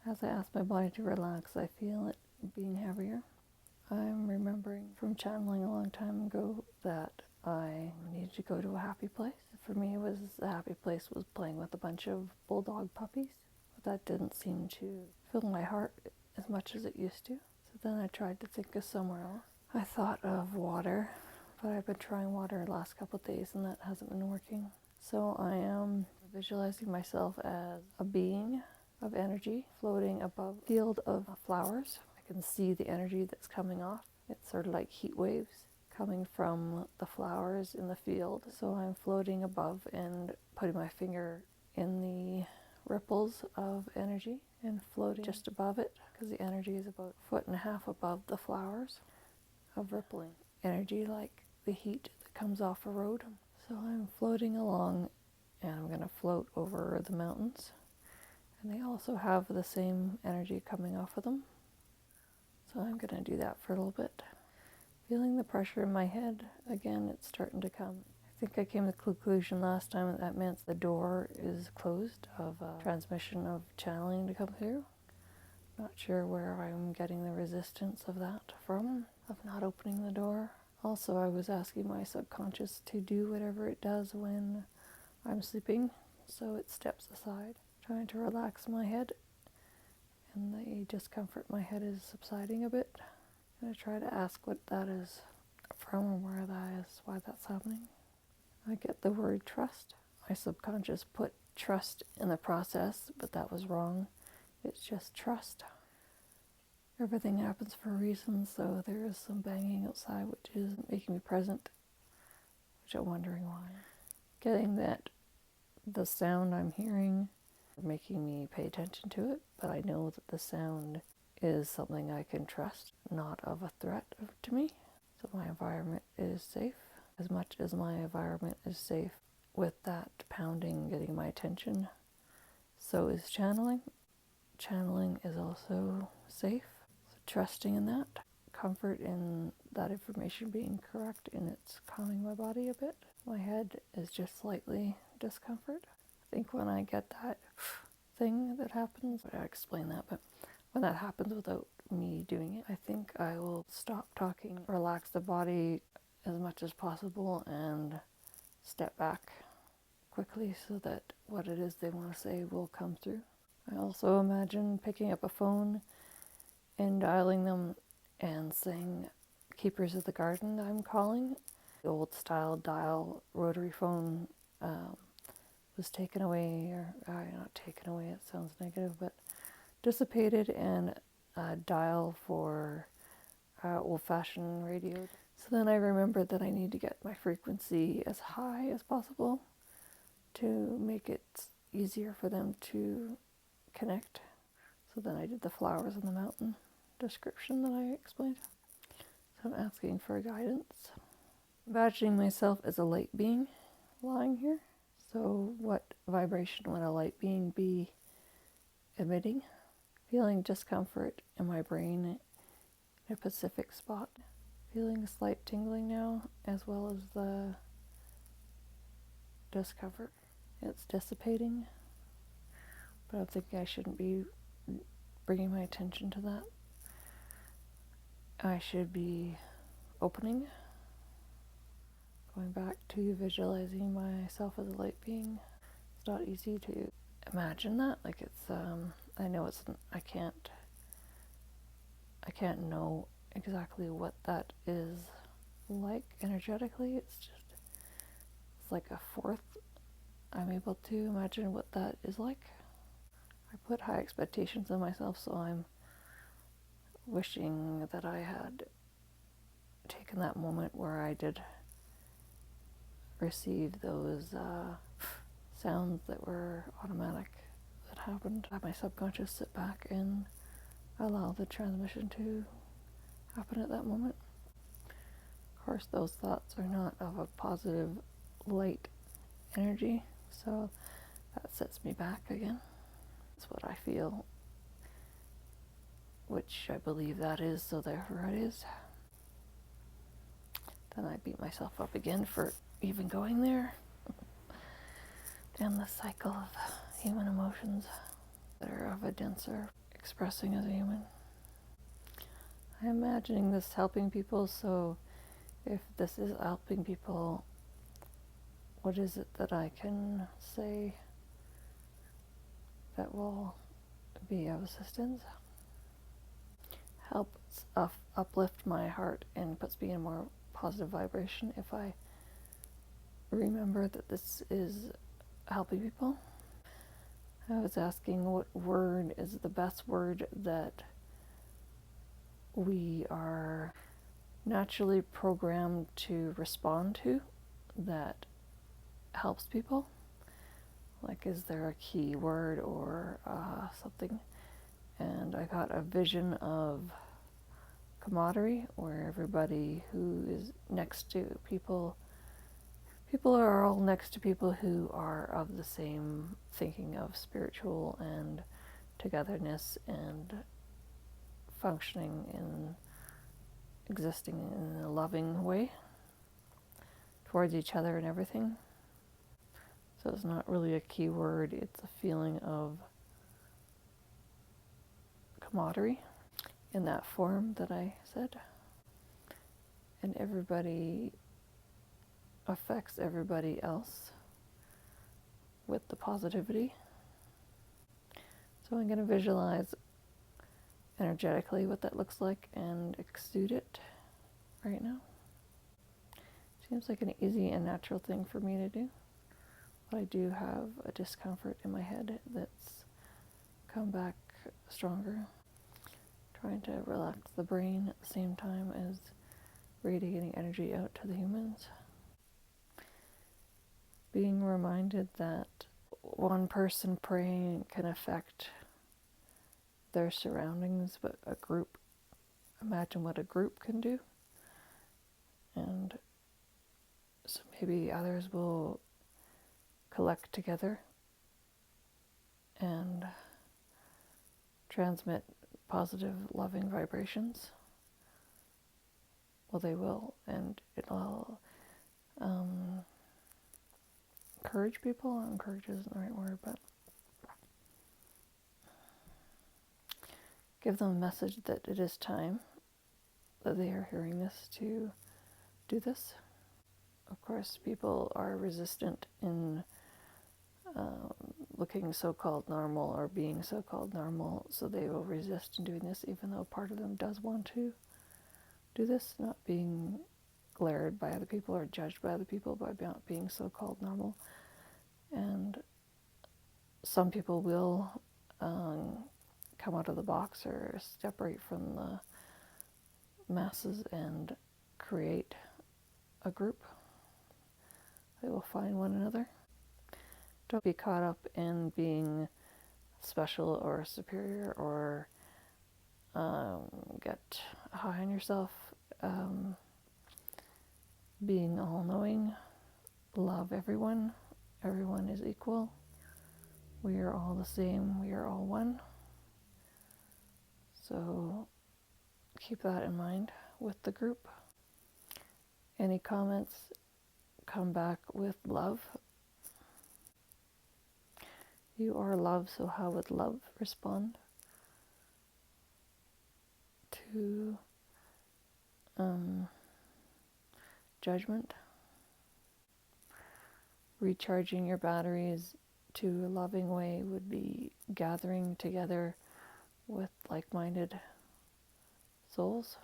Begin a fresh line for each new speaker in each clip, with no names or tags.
As I ask my body to relax, I feel it being heavier. I'm remembering from channeling a long time ago that I needed to go to a happy place. For me, a happy place was playing with a bunch of bulldog puppies. But that didn't seem to fill my heart as much as it used to. So then I tried to think of somewhere else. I thought of water, but I've been trying water the last couple of days and that hasn't been working. So I am visualizing myself as a being of energy floating above a field of flowers. I can see the energy that's coming off. It's sort of like heat waves coming from the flowers in the field. So I'm floating above and putting my finger in the ripples of energy and floating just above it, because the energy is about 1.5 feet above the flowers of rippling energy, like the heat that comes off a road. So I'm floating along and I'm going to float over the mountains, and they also have the same energy coming off of them. So I'm going to do that for a little bit. Feeling the pressure in my head, again, it's starting to come. I think I came to the conclusion last time that meant the door is closed of transmission of channeling to come through. Not sure where I'm getting the resistance of that from, of not opening the door. Also, I was asking my subconscious to do whatever it does when I'm sleeping, so it steps aside, trying to relax my head, and the discomfort in my head is subsiding a bit. I'm going to try to ask what that is from or where that is, why that's happening. I get the word trust. My subconscious put trust in the process, but that was wrong. It's just trust. Everything happens for a reason, so there is some banging outside which isn't making me present, which I'm wondering why. Getting that the sound I'm hearing making me pay attention to it, but I know that the sound is something I can trust, not of a threat to me. So my environment is safe. As much as my environment is safe with that pounding getting my attention, so is channeling. Channeling is also safe. So trusting in that, comfort in that information being correct, and it's calming my body a bit. My head is just slightly discomfort. I think when I get that thing that happens, I explain that, but when that happens without me doing it, I think I will stop talking, relax the body as much as possible, and step back quickly so that what it is they want to say will come through. I also imagine picking up a phone and dialing them and saying, "Keepers of the garden," I'm calling. The old style dial rotary phone was taken away, or not taken away, it sounds negative, but dissipated, and dial for old-fashioned radio. So then I remembered that I need to get my frequency as high as possible to make it easier for them to connect. So then I did the flowers on the mountain description that I explained. So I'm asking for guidance. Imagining myself as a light being lying here. So what vibration would a light being be emitting? Feeling discomfort in my brain in a specific spot. Feeling a slight tingling now, as well as the discomfort. It's dissipating, but I'm thinking I shouldn't be bringing my attention to that. I should be opening, going back to visualizing myself as a light being. It's not easy to imagine that. Like I know I can't know exactly what that is like energetically. It's like a fourth. I'm able to imagine what that is like. I put high expectations in myself, so I'm wishing that I had taken that moment where I did receive those sounds that were automatic, that happened. Have my subconscious sit back and allow the transmission to happen at that moment. Of course, those thoughts are not of a positive light energy, so that sets me back again. That's what I feel, which I believe that is, so therefore it is. Then I beat myself up again for even going there. And the cycle of human emotions that are of a denser expressing as a human. I'm imagining this helping people, so if this is helping people, what is it that I can say that will be of assistance? Helps uplift my heart and puts me in a more positive vibration if I remember that this is helping people. I was asking what word is the best word that we are naturally programmed to respond to that helps people. Like, is there a key word or something? And I got a vision of camaraderie, where everybody who is next to people are all next to people who are of the same thinking of spiritual and togetherness and functioning in existing in a loving way towards each other and everything. So it's not really a key word, it's a feeling of camaraderie in that form that I said. And everybody affects everybody else with the positivity. So I'm going to visualize energetically what that looks like and exude it right now. Seems like an easy and natural thing for me to do. But I do have a discomfort in my head that's come back stronger. Trying to relax the brain at the same time as radiating energy out to the humans. Being reminded that one person praying can affect their surroundings, but a group, imagine what a group can do. And so maybe others will collect together and transmit positive, loving vibrations. Well, they will, and it'll encourage people. Encourage isn't the right word, but give them a message that it is time that they are hearing this to do this. Of course, people are resistant in looking so-called normal or being so-called normal, so they will resist in doing this, even though part of them does want to do this, not being glared by other people or judged by other people by not being so-called normal. And some people will come out of the box or separate from the masses and create a group. They will find one another. Don't be caught up in being special or superior or get high on yourself. Being all-knowing, love everyone. Everyone is equal. We are all the same. We are all one. So keep that in mind with the group. Any comments, come back with love. You are love, so how would love respond to judgment? Recharging your batteries to a loving way would be gathering together with like-minded souls.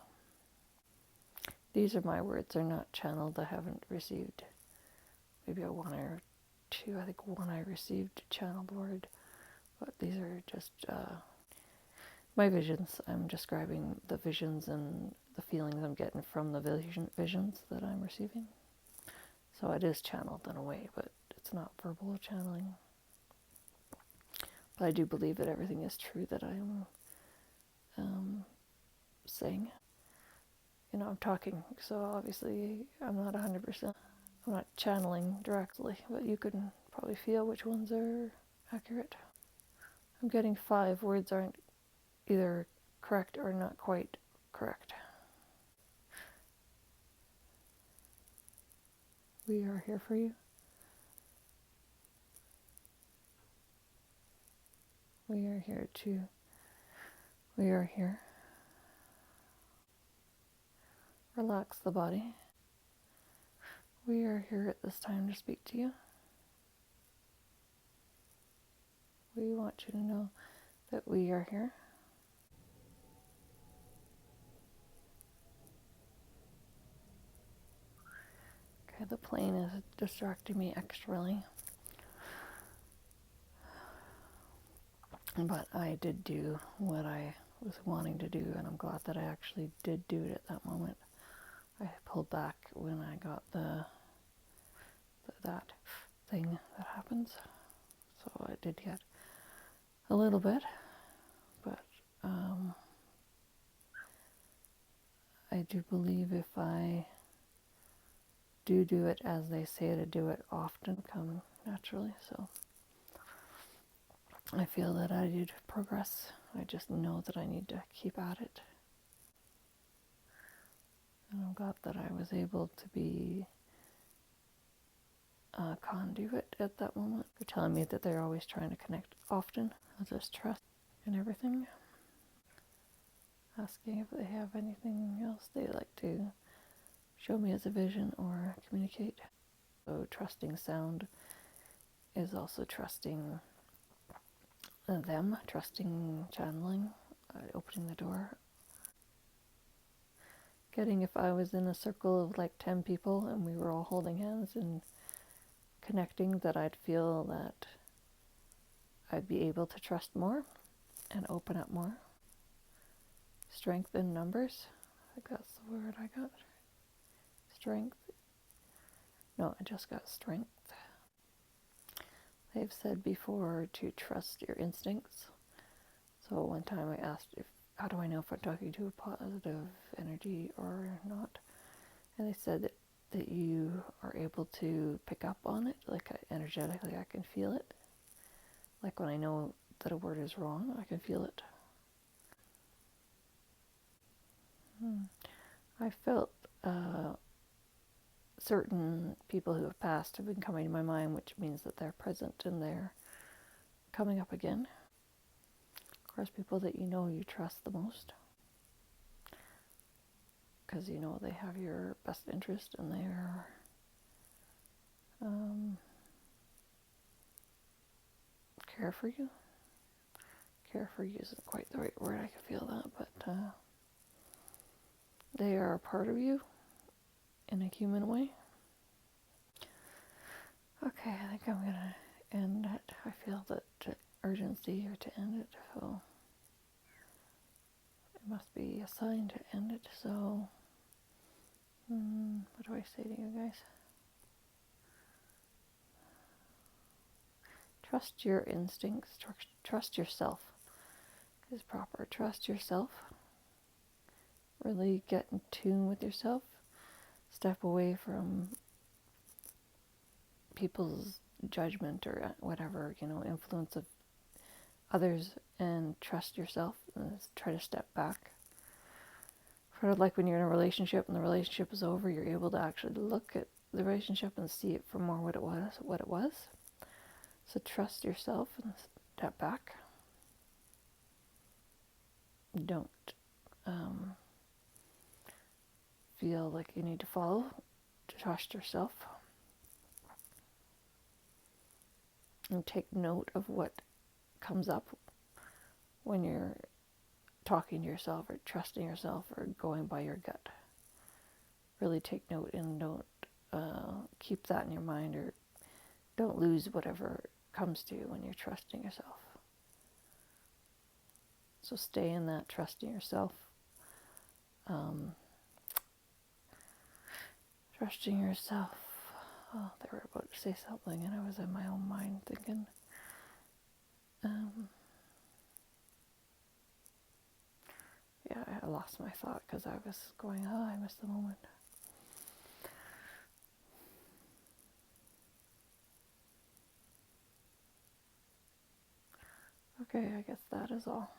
These are my words, they're not channeled. I haven't received maybe a one or two. I think one I received channeled word, but these are just my visions. I'm describing the visions and the feelings I'm getting from the visions that I'm receiving. So it is channeled in a way, but it's not verbal channeling. But I do believe that everything is true that I'm saying. You know, I'm talking, so obviously I'm not 100%. I'm not channeling directly, but you can probably feel which ones are accurate. I'm getting 5 words aren't either correct or not quite correct. We are here for you. We are here to We are here. Relax the body. We are here at this time to speak to you. We want you to know that we are here. Okay, the plane is distracting me extremely. But I did do what I was wanting to do, and I'm glad that I actually did do it at that moment. I pulled back when I got that thing that happens. So I did get a little bit, but I do believe if I do it as they say to do it, often come naturally. So I feel that I did progress. I just know that I need to keep at it. And I'm glad that I was able to be a conduit at that moment. They're telling me that they're always trying to connect often. I'll just trust in everything. Asking if they have anything else they'd like to show me as a vision or communicate. So trusting sound is also trusting them, trusting channeling, opening the door. Getting if I was in a circle of like 10 people and we were all holding hands and connecting, that I'd feel that I'd be able to trust more and open up more. Strength in numbers. I think that's the word I got. Strength. No, I just got strength. They've said before to trust your instincts. So one time I asked, how do I know if I'm talking to a positive energy or not? And they said that you are able to pick up on it, like energetically I can feel it. Like when I know that a word is wrong, I can feel it. I felt certain people who have passed have been coming to my mind, which means that they're present and they're coming up again. Of course, people that you know you trust the most, because you know they have your best interest and they're care for you. Care for you isn't quite the right word, I can feel that, but they are a part of you in a human way. Okay, I think I'm going to end it. I feel that urgency here to end it, so it must be a sign to end it. So what do I say to you guys? Trust your instincts. Trust yourself is proper. Trust yourself. Really get in tune with yourself. Step away from people's judgment or whatever, influence of others, and trust yourself and try to step back. Sort of like when you're in a relationship and the relationship is over, you're able to actually look at the relationship and see it for more what it was. So trust yourself and step back. Don't feel like you need to follow. Trust yourself. And take note of what comes up when you're talking to yourself or trusting yourself or going by your gut. Really take note and don't keep that in your mind, or don't lose whatever comes to you when you're trusting yourself. So stay in that trusting yourself. Trusting yourself. Oh, they were about to say something and I was in my own mind thinking. Yeah, I lost my thought because I was going, I missed the moment. Okay, I guess that is all.